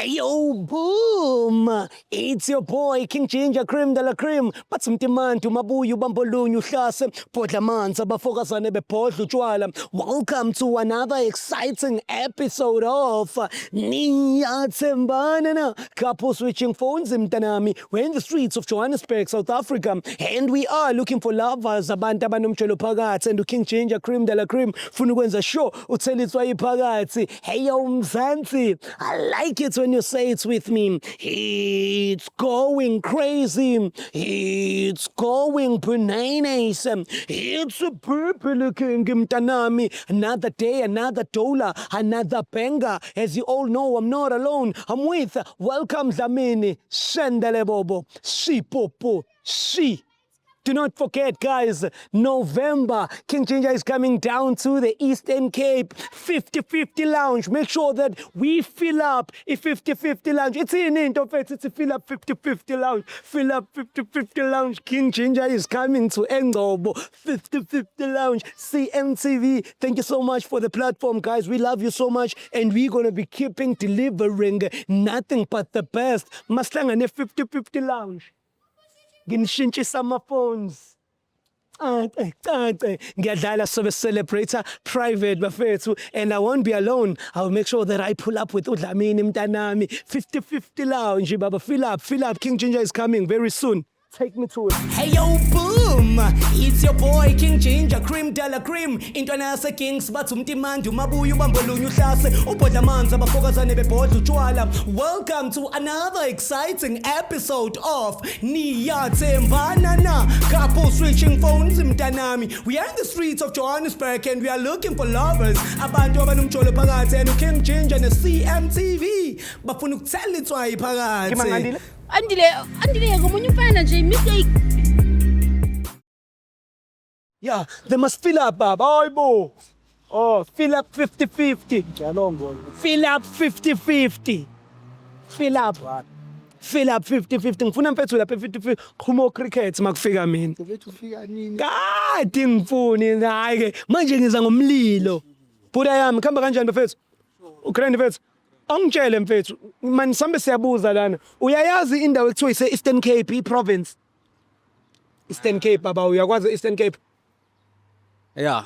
Yo, boom! It's your boy, King Ginger, Cream de la Cream. Batsumtimantu, mabuyu, bambolunyu, hlase, podlamanza, bafokazane bepodlu utshwala. Welcome to another exciting episode of Niyatsembana. Couple switching phones, mtanami. We're in the streets of Johannesburg, South Africa, and we are looking for lovers. Abantu abanomtshelo phakathi and King Ginger, Cream de la Cream. Funa ukwenza show, uthelitswa iphakathi. Hey yo, Mzansi. I like it when you say it with me. It's going crazy. It's going bananas. It's a purple king, mtanami. Another day, another dollar, another banger. As you all know, I'm not alone. I'm with Welcome Dlamini, Shendele Bobo, Popo, Do not forget, guys, November, King Ginger is coming down to the Eastern Cape, 50-50 lounge. Make sure that we fill up a 50-50 lounge. It's in it, it's a fill up 50-50 lounge. Fill up 50-50 lounge. King Ginger is coming to Engobo, 50-50 lounge. CMTV, thank you so much for the platform, guys. We love you so much, and we're going to be keeping delivering nothing but the best. Maslanga ne 50-50 lounge. Nginishintshisa ama-phones. Ngiyadlala sobe celebrator private bafethu, and I won't be alone. I'll make sure that I pull up with uDlamini mntanami. 50-50 lounge, baba. Fill up. King Ginger is coming very soon. Take me to it. Hey yo, boom! It's your boy King Ginger, Cream de la Cream. Intwana yase Kings batsumtimandu, mabuyu bambolunyu hlase, upodlamanza bafokazane bepodla utshwala. Welcome to another exciting episode of Niyatsembana. Couple switching phones mtanami. We are in the streets of Johannesburg and we are looking for lovers. Abantu abanomtsholo phakathi and King Ginger ne CMTV. Bafuna ukuthelitswa iphakathi. Andile ngomunye umfana nje mistake. Yeah, they must fill up, baba. Hayibo. Oh, fill up 50-50. Fill up 50-50. Fill up. Fill up 50-50. Ngifuna mfethu lapha 50-50. Qhumo cricket makufika mina. Mfethu ufika nini? Kade ngifuni hayi ke. Manje ngiza ngomlilo. Buda yami khamba kanjani mfethu? Ugrand mfethu. Angitshele mfethu, man sambe siyabuza lana. Uyayazi indawo ekuthiwa ise Eastern Cape province? Eastern Cape baba, uyakwazi Eastern Cape? Yeah.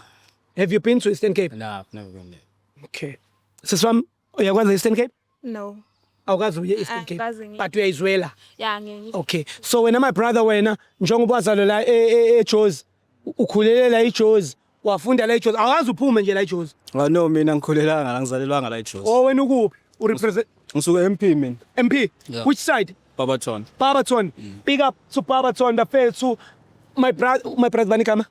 Have you been to Eastern Cape? No, I've never been there. Okay. Siswam, uyakwazi Eastern Cape? No. Awukazi uye Eastern Cape. But uyayizwela. Yeah, ngeke. Okay. So wena my brother wena, njengoba wazalwa la eJozi, ukhulele la eJozi, wafunda la eJozi. Awukazi uphume nje la eJozi. No, mina ngikhulelanga la ngizalelwanga la eJozi. Oh wena ukuphi? Urepresent Ngisuka MP mina. MP? Yeah. Which side? Barberton. Big up to Barberton, bafethu. My brother banikama?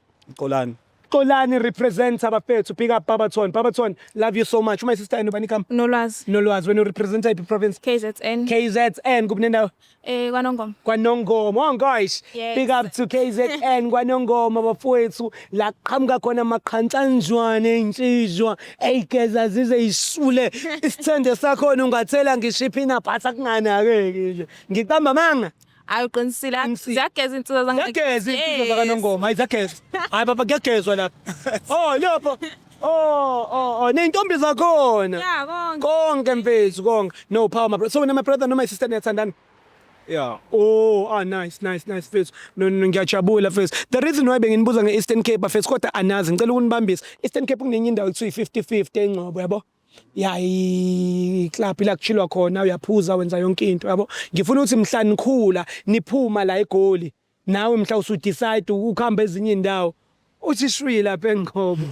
Kolani represents abafethu. Big up Barberton, love you so much. My sister banikama? Nolwazi. When you represent the province? KZN kubunendawo? KwaNongoma. Oh guys, yes. Big up to KZN kwaNongoma bafowethu. La qhamuka khona amaqhantshanjwane insizwa eyigeza zize isule. Isithende sakhona ungathela ngishipina phatha kunganakeki nje. Ngiqamba manga. Ayiqinisile ziyageza insizwa zangigeza insizwa zakaNongoma. Hayi zageza. Hayi baba kuyagezwa lapha. Oh lapha. Oh, nentombi zakhona. Yeah, konke mfethu konke. No power my brother. So when my brother no my sister niyathandana? Yeah. Oh, nice mfethu. No ngiyajabula mfethu. The reason why benginibuza ngeEastern Cape mfethu kodwa anazi ngicela ukunibambisa. Eastern Cape kunenye indawo ekuthiwa 50-50 eNgcobo yabo. Yeah, club la kuchilwa khona uyaphuza wenza yonke into yabo. Ngifuna ukuthi mhla nikhula niphuma la eGoli. Nawe mhla usudecide ukuhamba ezinye indawo. Uthi shwi lapha eNgcobo.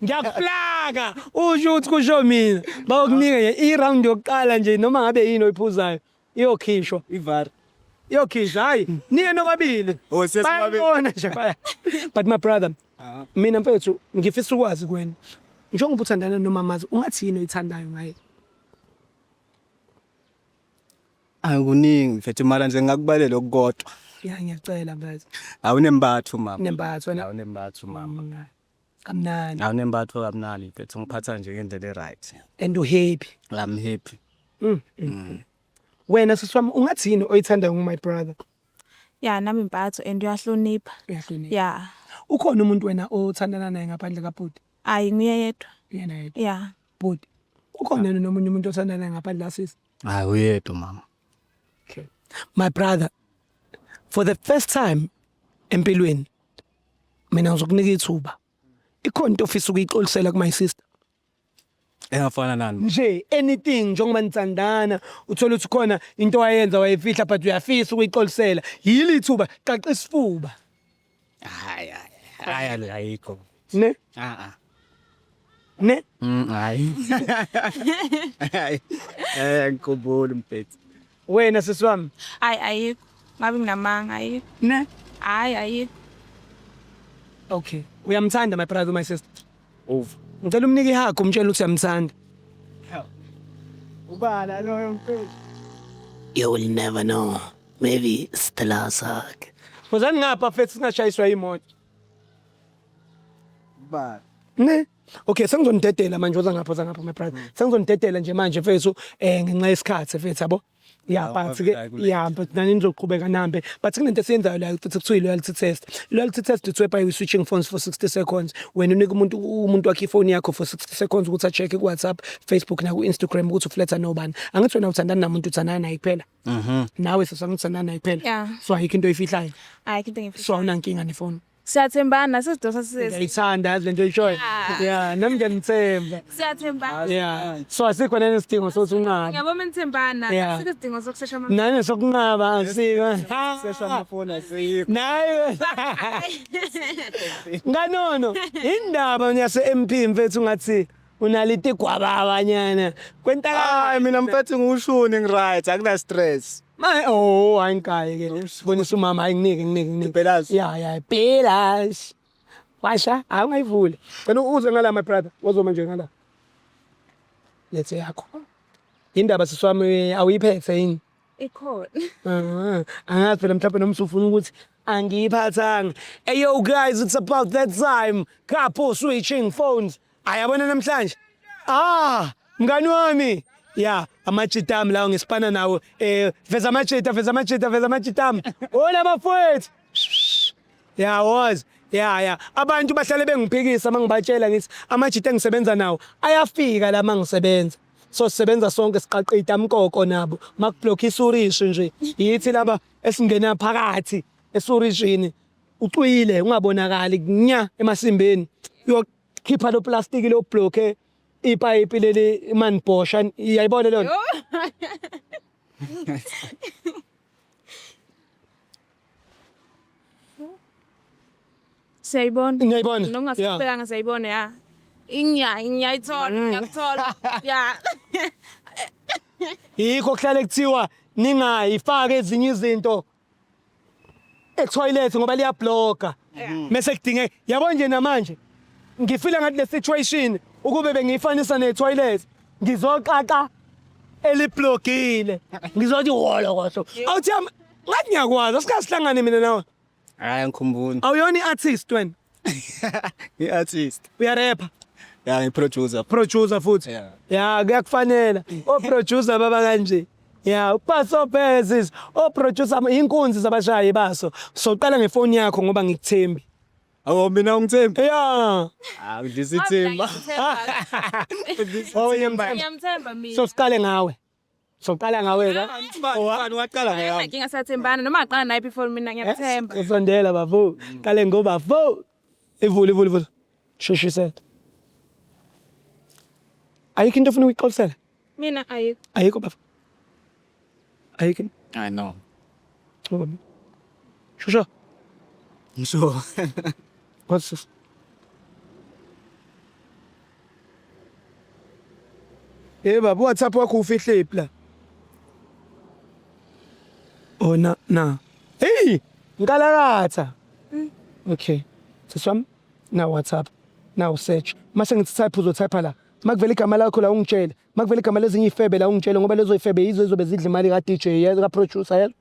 Ngiyakuplaka. Usho ukuthi kusho mina. Bayokunika i-round yokuqala nje noma ngabe yini oyiphuzayo. Iyokhishwa. Ivar. Iyokhishwa hayi. Niye nobabili. Oh sesibabili. Bayabona nje. But my brother, mina mfethu ngifisa ukwazi kuwena. Njengoba uthandana nomamazi, ungathi yini oyithandayo ngaye? Akuningi mfethu mara nje ngakubalela okukodwa. Yeah, ngiyacela mfethu. Awunembatho mama. Nembatho wena. Awunembatho mama. Kamnandi. Awunembatho kamnandi mfethu ngiphatha nje ngendlela right. And happy. I'm happy. Wena siswami ungathi yini oyithandayo my brother? Yeah, nami impatho and uyahlonipha. Uyahlonipha. Yeah. Ukhona umuntu wena othandana naye ngaphandle kaBhuti? Hayi nguyedwa. Yena yedwa. Yeah. Bhuti. Ukhona nomunye umuntu othandana ngaphandle la sis? Hayi uyedwa mama. Okay. My brother, for the first time empilweni mina ngizokunika ithuba. Ikhona into ofisa ukuyixolisela ku my sister. Engafana nani? Nje anything njengoba nitsandana uthola ukuthi khona into wayenza wayifihla but uyafisa ukuyixolisela. Yili ithuba qaqa isifuba. Hayi ayikho. Ne? Ne? Hayi. Ngikubona mfethu. Wena sisiwami. Hayi ayikho. Ngabe nginamanga ayikho. Ne? Hayi ayikho. Okay. Uyamthanda my brother my sister? Over. Ngicela umnike ihaggu umtshela ukuthi uyamthanda. Ubala loyo mfethu. You will never know. Maybe it's the last hug. Wozani ngapha mfethu singashayiswa imoto. Ubala. Ne? Okay, sengizonidedela manje woza ngapha my brother. Sengizonidedela nje manje mfethu ngenxa yesikhathi mfethu yabo. Yeah, but yeah, but nani nizoqhubeka nambe. But kunento esiyenzayo la futhi kuthiwa loyalty test. Loyalty test it's whereby we switching phones for 60 seconds. When unika umuntu wakhe ifone yakho for 60 seconds ukuthi a check ku WhatsApp, Facebook na ku Instagram ukuthi ufletha nobani. Angithi wena uthandana namuntu uthandana naye kuphela. Nawe sesangithandana naye kuphela. Yeah. So ayikho into oyifihlayo. Ayikho into engifisa. So awunankinga nefone. Siyathembana sesidosa sisi. Ngiyayithanda yazi lento oyishoyo. Yeah, nami ngiyanithemba. Siyathembana. Yeah. So asikho nene isidingo sokuthi unqabe. Ngiyabona nithembana. Yeah. Asikho isidingo sokushesha ama. Nani sokunqaba asika. Sesha amafoni aseyikho. Naye. Nganono, indaba nyase MP mfethu ngathi unalite gwaba abanyana. Kwenta Hayi mina mfethu ngushuni ngiright akuna stress. oh ayinkaye ke. Bonisa umama ayinginike. Pelazi. Yeah, pelazi. Washa, awungayivuli. Wena uze ngala my brother, wozoma nje ngala. Lethe yakho. Indaba siswami awuyiphethe yini? Ikhona. Angazi phela mhlawumbe noma usufuna ukuthi angiyiphathanga. Hey yo guys, it's about that time. Couple switching phones. Ayabona namhlanje. Mngani wami. Yeah, amachitami lawo ngisipana nawo. Veza amachitami. Hola bafowethu. Yeah, was. Yeah. Abantu bahlale bengiphikisa mangibatshela ngithi amajita engisebenza nawo ayafika la mangisebenza. So sisebenza sonke siqaqita amkoko nabo. Makublock isurishi nje. Yithi laba esingena phakathi esurishini. Ucwile ungabonakali nya emasimbeni. Uyokhipha lo plastic lo block ipipe leli man bosha iyayibona lona. Siyayibona. Ngiyayibona. Noma ngasibheka ngisayibona ya. Ngiyayithola. Yeah. Yikho kuhlale kuthiwa ningayifaka ezinye izinto e-toilet ngoba liyabloka. Mase kudinge yabo nje namanje ngifila ngathi le situation ukube bengiyifanisa ne-toilet ngizoqaqa eliblokile ngizothi wolo kwaso awuthi ngathi ngiyakwazi asikasihlangane mina nawe. Hayi ngikhumbula. Awuyona i-artist wena? I-artist. Uyarapha? Yeah, ngi-producer. Producer futhi? Yeah, kuyakufanela. O-producer baba kanje. Yeah, uPaso Bezis, o-producer inkunzi zabashayi baso. Soqala ngefoni yakho ngoba ngikuthembi. Awu mina ungithembi? Yeah. Ngidlisithemba. Ngiyamthemba mina. So siqale ngawe. Soqala ngawe ka? Owani waqala ngeyami? Inkinga sathembana noma aqala naye before mina ngiyamthemba. Usondela bafo. Qale ngoba fo. Ivule. Sheshise. Ayikho into ofuna ukuyixolisela? Mina ayikho. Ayikho bafo. Ayikho. I know. Shusho. Ngisho. What's this? Baba WhatsApp wakho ufihle ipla. Oh na. Hey, ngalakatha. Okay. Siswami na WhatsApp. Now search. Mase ngithi type uzotype la. Makuvela igama lakho la ungitshela. Makuvela igama lezinye ifebe la ungitshela ngoba lezo ifebe yizo ezobe zidla imali ka DJ ka producer yena.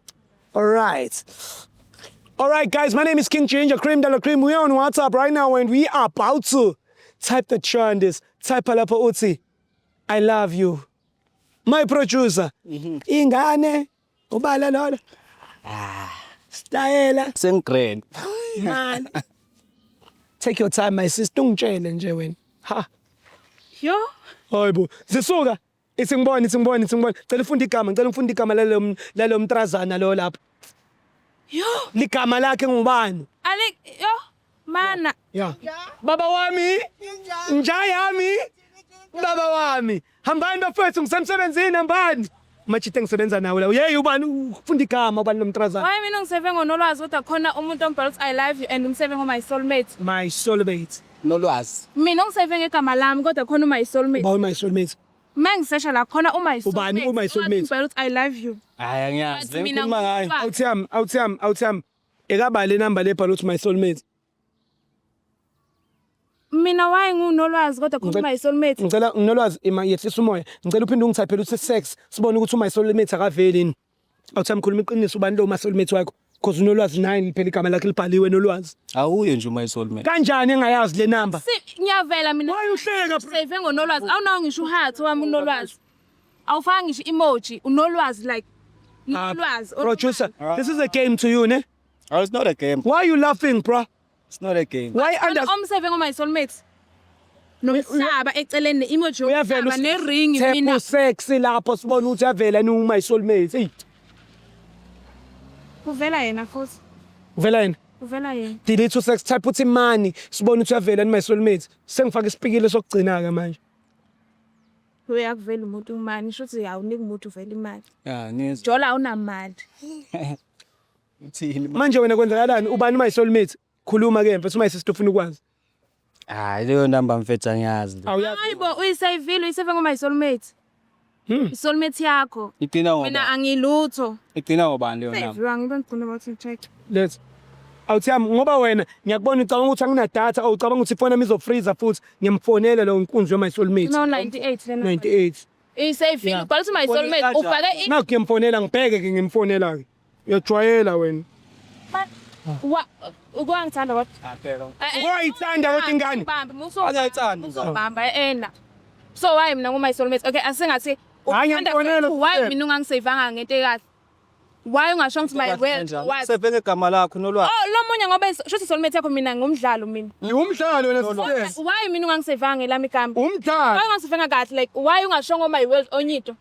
All right, guys, my name is King Ginger Cream de la Cream. We are on WhatsApp right now and we are about to type the chant this. Type lapha uthi I love you. My producer. Ingane ubala lolo. Style. Sengigrade. Man. Take your time my sister ungitshele nje wena. Ha. Yo. Hayibo, zisuka. Isingibona. Cela ufunda igama lalo mtrazana lo lapha. Yo. Ligama lakhe ngubani? Yo. Mana. Yeah. Baba wami. Njayami. Baba wami. Hambani bafethu ngisemsebenzini hambani. Machite ngisebenza nawe la. Hey ubani ufunda igama ubani lomtrazana? Why mina ngiseve ngonolwazi kodwa khona umuntu ombhalo I love you and ngiseve my soulmate. My soulmate. Nolwazi. Mina ngiseve ngegama lami kodwa khona my soulmate. About my soulmate. Mangisesha la khona my soulmate. Ubani my soulmate? Umbhalo I love you. Hayi angiyazi. Mina Ngikhuluma ngayo. Awuthami. Ekabali number lepha lokuthi my soulmate. Mina why ngunolwazi kodwa khona my soulmate. Ngicela nginolwazi yehlisa umoya. Ngicela uphinde ungithaphele uthi sex sibone ukuthi my soulmate akaveli ni. Awuthami khuluma iqiniso ubani lo my soulmate wakho because unolwazi naye phela igama lakhe libhaliwe nolwazi. Awuye nje my soulmate. Kanjani engayazi le number? Ngiyavela mina. Why uhleka bro? Save ngonolwazi. Awunawo ngisho uhathu wami unolwazi. Awufanga ngisho emoji unolwazi like unolwazi. Producer, this is a game to you, ne? Oh, it's not a game. Why are you laughing, bro? It's not a game. Why under Omseve my soulmate. Nomhlaba eceleni emoji uyavela yomhlaba nering mina. Tepho sexy lapho sibona ukuthi uyavela ni my soulmate. Hey, Uvela yena futhi. uvela yini? Uvela yena. Delete sex type uthi money sibona ukuthi uyavela ni my soulmate. Sengifaka isipikile sokugcina ke manje. Uyakuvela umuntu imali shothi awuniki umuntu uvela imali. Yeah, nizwa. Jola awunamali. Uthini? Manje wena kwenzakalani? Ubani my soulmate? Khuluma ke mfethu my sister ufuna ukwazi. Hayi leyo number mfethu angiyazi. Awuyazi. Hayibo uyisavile uyisave my soulmate. Soulmate yakho. Igcina ngoba. Mina angilutho. Igcina ngobani leyo number? Save ngibe ngicuna bathi check. Let's. Awuthami ngoba wena ngiyakubona ucabanga ukuthi angina data or ucabanga ukuthi ifoni yami izofreeza futhi ngiyamfonela lo inkunzi yo my soulmate. No 98 lena. 98. Uyisavile ubhala ukuthi my soulmate ufake Naku ngiyamfonela ngibheke ke ngimfonela ke. Uyajwayela wena. Ukwangithanda what? Phela. Uyayithanda kodwa ingane. Angayithanda. Uzobamba ena. So why mina my soulmate? Okay, asingathi Hayi, ngiyakubonela. why mina ungangisavanga ngento ekahle? Why ungasho ukuthi my well? What? Seve ngegama lakho nolwazi. Oh, lo munye ngoba shothi soulmate yakho mina ngumdlalo mina. Umdlalo wena sister. Why mina ungangisavanga lami igama? Umdlalo. Why ungasivanga kahle like why ungasho ngo my world onyito?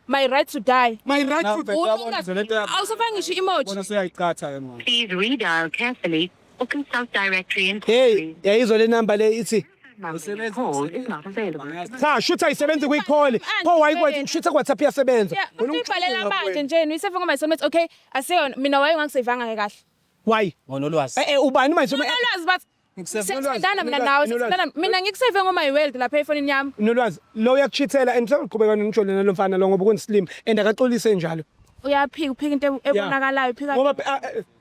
My right to die. My right to Awusafanga ngisho emoji. Bona seyayicatha ke manje. Please redial carefully or consult directory and Hey, yayizwa le number le ithi the call is not available. cha shutha ayisebenzi kuyicall. Pho wayikwathi shutha kwaThap iyasebenza. Yeah, ngibhalela manje nje uyisave my soulmate. Okay, asiyona mina why ungangisavanga kahle? Why? Ngonolwazi. Ubani manje? Unolwazi but Ngikuseve sendana mina nawe sendana mina ngikusave my world lapha efonini yami. Nolwazi lo uyakuchithela and sekuqhubeka ngisho lena lo mfana lo ngoba kunislim and akaxolise njalo. Uyaphika uphika into ebonakalayo uphika. Ngoba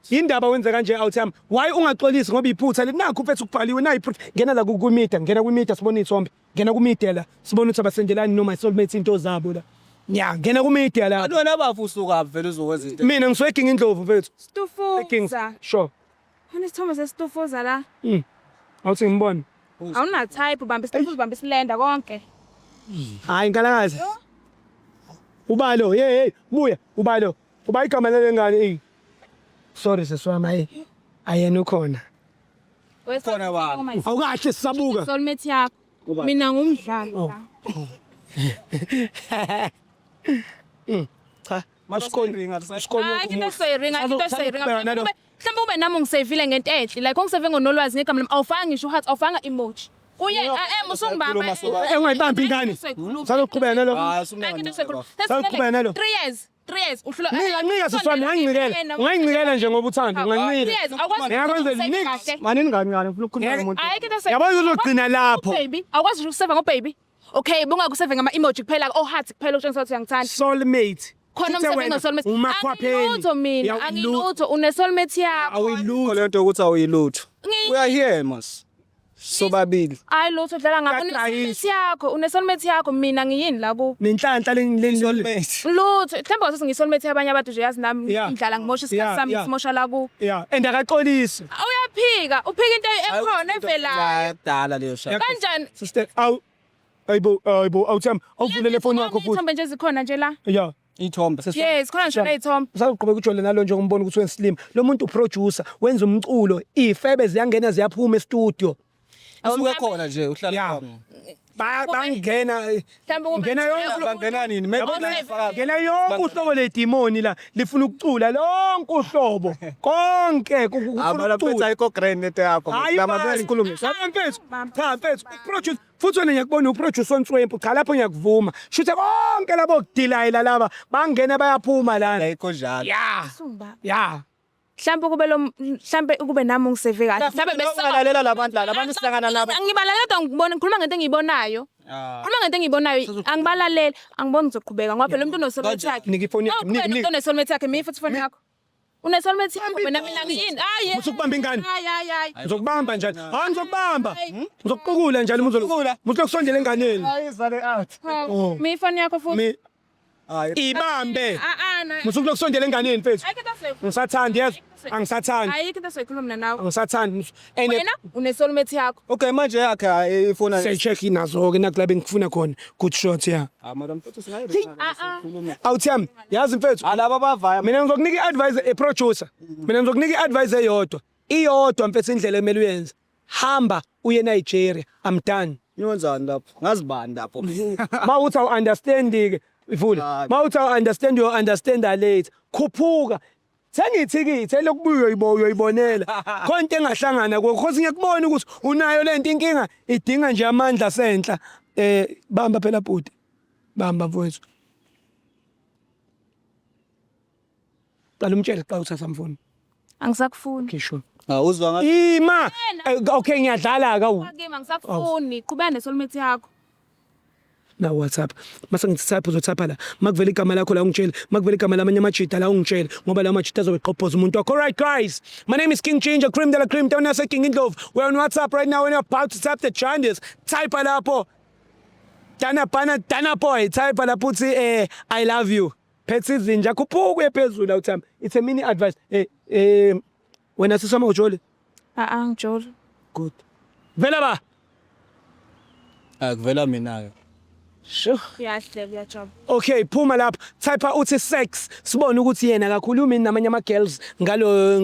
indaba wenza kanje Awuthami. Why ungaxolisi ngoba iphutha nakho mfethu kubhaliwe na iphutha. Ngena la kumedia, ngena kumedia sibona izithombe. Ngena kumedia la sibona ukuthi abasendelani no my soulmate into zabo la. Ya, ngena kumedia la. Wena bafusuka vele uzokwenza into. Mina ngisweking indlovu mfethu. Stufuza. Sure. Wena isithombe sesistufuza la. Awuthi ngibone. Awuna type ubamba istufuza ubamba isilenda konke. Hayi nkalakazi. Ubalo, hey, buya, ubalo. Uba igama lengane Sorry seswami ayena ukhona. Khona bani? Awukahle sisabuka. Soulmate yakho. Mina ngumdlalo. Cha, Masikonringa Hayi into soyiringa mhlawumbe ube nami ungisavile ngento enhle like ungisave ngonolwazi ngegama lami awufanga ngisho heart awufanga emoji. Uye musungibamba. Ungayibambi ingane. Saloqhubeka nalo. Saloqhubeka nalo. 3 years uhlula. Nika seswami unganginikela. Unganginikela nje ngoba uthanda unganginikela. Ngiyakwenza nini? Manini ngani ufuna ukukhuluma nomuntu. Yabona uzogcina lapho. Baby, awukwazi ukusave ngo-baby. Okay, bungakusave ngama-emoji kuphela o-heart kuphela ukutshengisa ukuthi uyangithanda. Soulmate. Khona umsave ngo-soulmate. Umakhwapheni. Angilutho mina, angilutho. Une-soulmate yakho. awuyilutho lento ukuthi awuyilutho. Uyahear mas. Sobabili. Hayi lutho dlala ngapha une-soulmate yakho, une-soulmate yakho mina ngiyini la ku. Nenhlanhla le Soulmate. Lutho, themba ukuthi ngiyi-soulmate yabanye abantu nje yazi nami ngidlala ngimosha isikhathi sami ngisimosha la ku. Yeah, and akaxolisi. Uyaphika, uphika into ekhona evelayo. Dala leyo shaka. Kanjani? Sister, ayibo, Awuthami, awuvulele phone yakho futhi. Ithombe nje zikhona nje la. Yeah. Ithombe. Yes, khona nje neyithombe. Usaqhubeka ujole nalo nje ngombona ukuthi wenslim. Lo muntu uproducer, wenza umculo, ifebe ziyangena ziyaphuma e-studio. usuke khona nje uhlala Yeah. khona. Bangena Mhlawumbe ngena yonke Bangena nini? Maybe ngena yonke uhlobo ledemoni la lifuna ukucula lonke uhlobo konke kufuna abala ukucula. phetha ayikho grand net yakho. Hayi Lama bani. vele inkulumo. Cha mfethu, cha mfethu, uproduce futhi wena ngiyakubona uproduce ontswempu, cha lapho ngiyakuvuma. Shuthe konke labo kudilayela laba bangena bayaphuma lana. Ayikho njalo. Yeah. Sumba. Yeah. Mhlawumbe kube mhlawumbe kube nami ungiseve kahle. Mhlawumbe Ngalalela labantu la, abantu sihlangana nabo. Angibalalela kodwa ngibona ngikhuluma ngento engiyibonayo. Khuluma ngento engiyibonayo. Angibalaleli, angiboni ngizoqhubeka ngoba phela umuntu unosolmate yakhe. Nika ifoni yakho, nika, Umuntu nika. unosolmate yakhe, mina futhi ifoni yakho. Unesolmate yakho mina ngiyini? Hayi. Usukubamba ingane. Hayi. Ngizokubamba njalo. Hayi ngizokubamba. Ngizokuqukula njalo muzokusondela enganeni. Ayizale out. Mina ifoni yakho futhi. Hayi. Ibambe. No. Muzokusondela enganeni mfethu. Ayikho into soyikhuluma. Ngisathanda yezwa. Angisathandi. Ayikho into soyikhuluma nawe. Angisathandi. Wena unesolmate yakho. Okay manje yakhe ifona. Siyacheck inazo ke nakulabe ngifuna khona good shot ya. Madam mfethu singayikhuluma. Awuthami yazi mfethu Alaba bavaya. mina ngizokunika i-advice e-producer. Mina ngizokunika i-advice eyodwa. Iyodwa mfethu indlela emele uyenze. Hamba uye eNigeria. I'm done. Yonzani lapho? Ngazibani lapho? Mawuthi awu-understand ke ivula. Mawuthi awu-understand you understand later. Khuphuka. Sengithikithi elokubuyo uyoyibonela. Konke engahlangana because ngiyakubona ukuthi unayo lento inkinga idinga nje amandla senhla. Bamba phela bhuti. Bamba mfowethu. Qala umtshele xa uthatha mfuni. Angisakufuni. Ngisho. Uzwa ngathi Ima. Okay ngiyadlala ka u. Ngima ngisakufuni. Qhubeka nesolmate yakho. Na WhatsApp. Mase ngithi uzothatha la. Makuvela igama lakho la ungitshela. Makuvela igama lamanye amajita la ungitshela ngoba la majita azobe eqhophoza umuntu wakho. Alright guys. My name is King Ginger, Cream de la Cream. Don't say King Indlove. We're on WhatsApp right now when you're about to tap the changes. Type lapho. Dana boy. Type lapho uthi I love you. Phethe izinja khuphuka ephezulu awuthami. It's a mini advice. Wena sisama ujole. Ngijolo. Good. Vela ba. akuvela mina ke. Sure. Kuyahle kuyajoba. Okay, phuma lapha. Type uthi sex. Sibone ukuthi yena akakhulumi namanye ama girls ngalo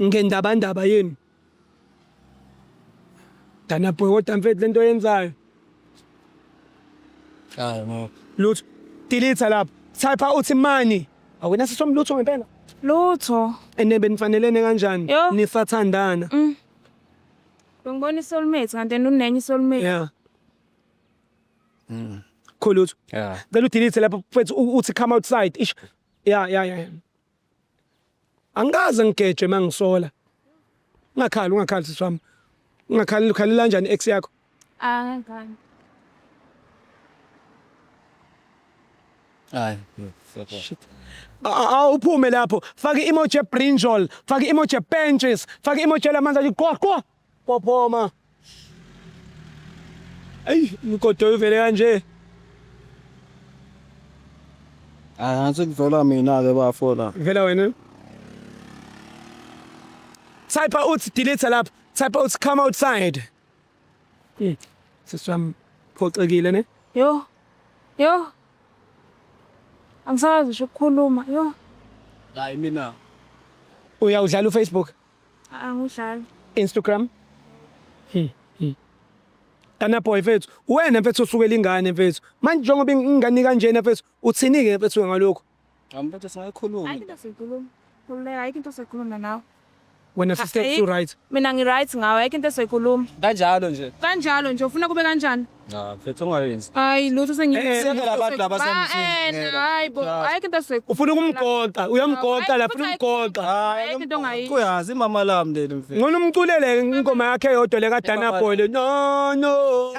ngendaba yini. Dana boy kodwa mfethu lento yenzayo. No. Lutho. Delete lapha. Type uthi money. Awena sisomlutho ngempela. Lutho. Ene benifanelene kanjani? Yo. Nisathandana. Ngibona isoulmate kanti unenye isoulmate. Yeah. Cool Lutho. Yeah. Ngicela udelete lapha mfethu uthi come outside. Ish. Yeah. Angaze ngigeje mangisola. Ungakhali siswami. Ungakhali ukhalela kanjani ex yakho? Ngani. Hayi. Uphume lapho. Faka i-emoji brinjol, faka i-emoji benches, faka i-emoji lamanzi athi qwa. Pophoma. Ey, ngikodo uvele kanje. Angathi kuvela mina ke bafona. Vela wena. Type uthi delete lapha. Type uthi come outside. Siswami phoxekile ne? Yo. Angisazi ngisho ukukhuluma. Yo. Hayi mina. Uyawudlala uFacebook, Angidlali. Instagram? Dana boy mfethu, wena mfethu usukela ingane mfethu. Manje njengoba ingane kanjena mfethu, uthini ke mfethu ngalokho? Amphethe singayikhuluma. Ayikho into soyikhuluma. Khululeka ayikho into soyikhuluma nawe. Wena sister you right. Mina ngi-right ngawe ayikho into soyikhuluma. Kanjalo nje. Kanjalo nje ufuna kube kanjani? Mfethu ungayenzi. Hayi lutho Seke labantu laba semthini. Hayi bo, ayikho into soyikhuluma. Ufuna ukumgoqa, uyamgoqa lapha ufuna ukumgoqa. Ayikho into ongayiyo. Kuyazi imama lami leli mfethu. Ngona umculele ingoma yakhe yodwa le kaDana Boy le. No.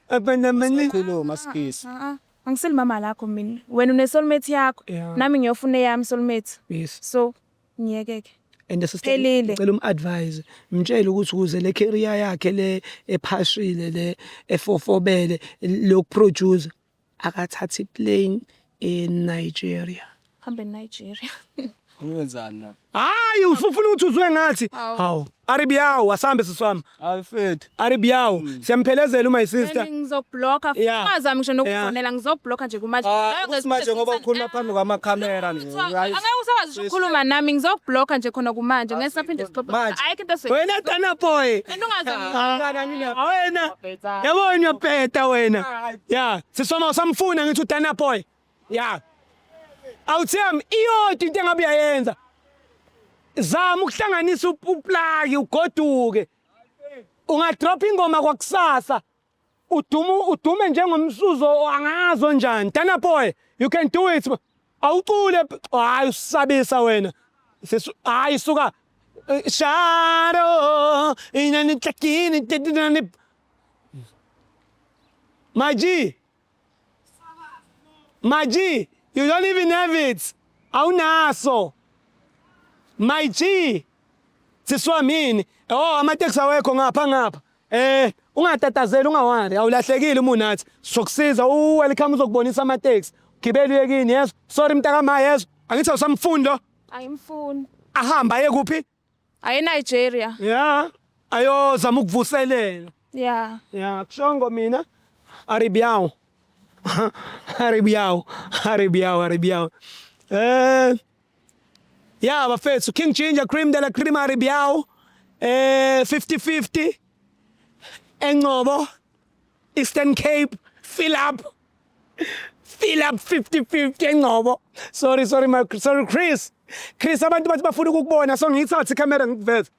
Abanamani. Khuluma sikisi. Angiseli mama lakho mina. Wena une-soulmate yakho. Yeah. Nami ngiyofuna eyami soulmate. Yes. So, ngiyeke-ke. And sister Phelile. ngicela advise. Mtshele ukuthi ukuze le career yakhe le ephashile le efofobele lo producer akathathi plane in Nigeria. Hambe eNigeria. Ngenzani na? Hayi usufuna ukuthi uzwe ngathi. Hawu. Hawu. Aribiyawo asambe siswami. Ayifethu. Aribiyawo siyamphelezela my sister. Ngizoblocker. Yeah. Ungazami ngisho nokufonela ngizoblocker nje kumanje. Manje ngoba ukhuluma phambi kwamakhamera nje. Angeke usakwazi ukukhuluma nami ngizokublocker nje khona kumanje ngeke saphinde sixoxe. Manje. Ayikho into se. Wena Tana boy. Ungazami. Wena. Yabona uyapeta wena. Yeah, sisoma usamfuna ngithi uDana boy. Yeah. Awuthemi iyodwa into engabe uyayenza. Zama ukuhlanganisa uplagi ugoduke. Ungadrop ingoma kwakusasa. Udume njengomsuzo angazo njani. Dana boy, you can do it. Awucule hayi usabisa wena. Hayi suka Shadow inani tlakini Maji, you don't even have it. Awunaso. My G. Siswamini. Oh, amateksi awekho ngapha. Ungatatazela ungawari. Awulahlekile umunathi. Sokusiza welcome uzokubonisa amateksi. Gibeli yekini yes. Sorry mntaka ma yes. Angithi awusamfundo. Ayimfuni. Ahamba aye kuphi? Aye Nigeria. Yeah. Ayo zama ukuvuselela. Yeah. Yeah, kushongo mina. Aribiyawo. Aribiyawo. Yeah, bafethu King Ginger Cream de la Cream Aribiyawo 50-50 Engcobo Eastern Cape fill up 50-50 Engcobo sorry Chris abantu bathi bafuna ukukubona so ngithatha iCamera ngikuveza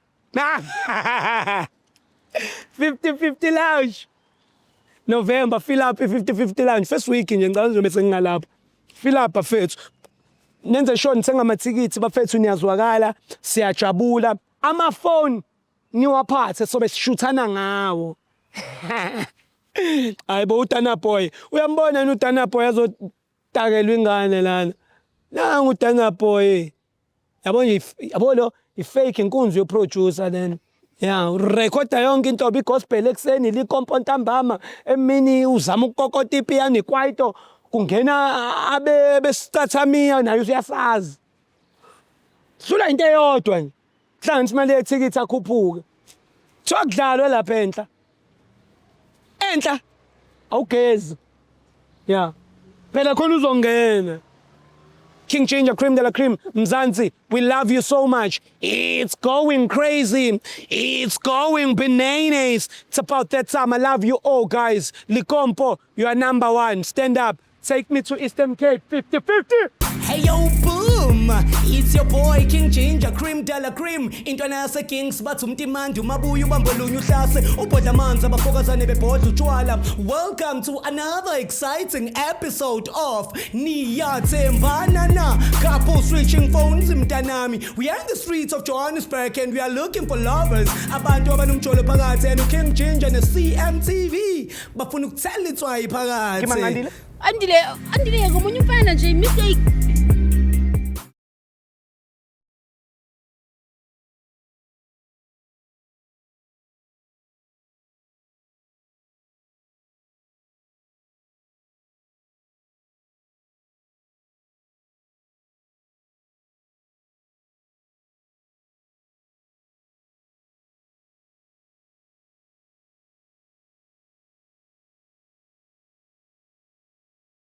50-50 lounge November fill up 50-50 lounge first week nje ngicela nje bese ngingalapha fill up bafethu nenze sure nithenga amathikithi bafethu niyazwakala siyajabula amafoni niwaphathe sobe sishuthana ngawo hayibo uDana boy uyambona uDana boy azotakelwa ingane lana nangu uDana boy yabo lo ifake inkunzi yo producer then yeah recorda yonke into gospel ekseni likompo ntambama emini uzama ukukokota ipiano kwaito kungena besicathamia nayo uyasazi sula into eyodwa nje hlanganisa imali yethikithi akhuphuke kudlalwe lapha enhla awugezi yeah phela khona uzongena King Ginger Cream de la Cream Mzansi we love you so much it's going crazy it's going bananas it's about that time I love you all guys Likompo you are number one stand up take me to Eastern Cape 50-50 Hey yo boom it's your boy King Ginger Cream de la Cream intwana yase Kings bathi umtimandi umabuya ubambolunya uhlase ubhodla amanzi abafokazane bebhodla utshwala welcome to another exciting episode of Niyathembana na couple switching phones mntanami we are in the streets of Johannesburg and we are looking for lovers abantu abanomjolo phakathi and King Ginger ne CMTV bafuna ukuthela itswayi phakathi Andile ngomunye umfana nje mistake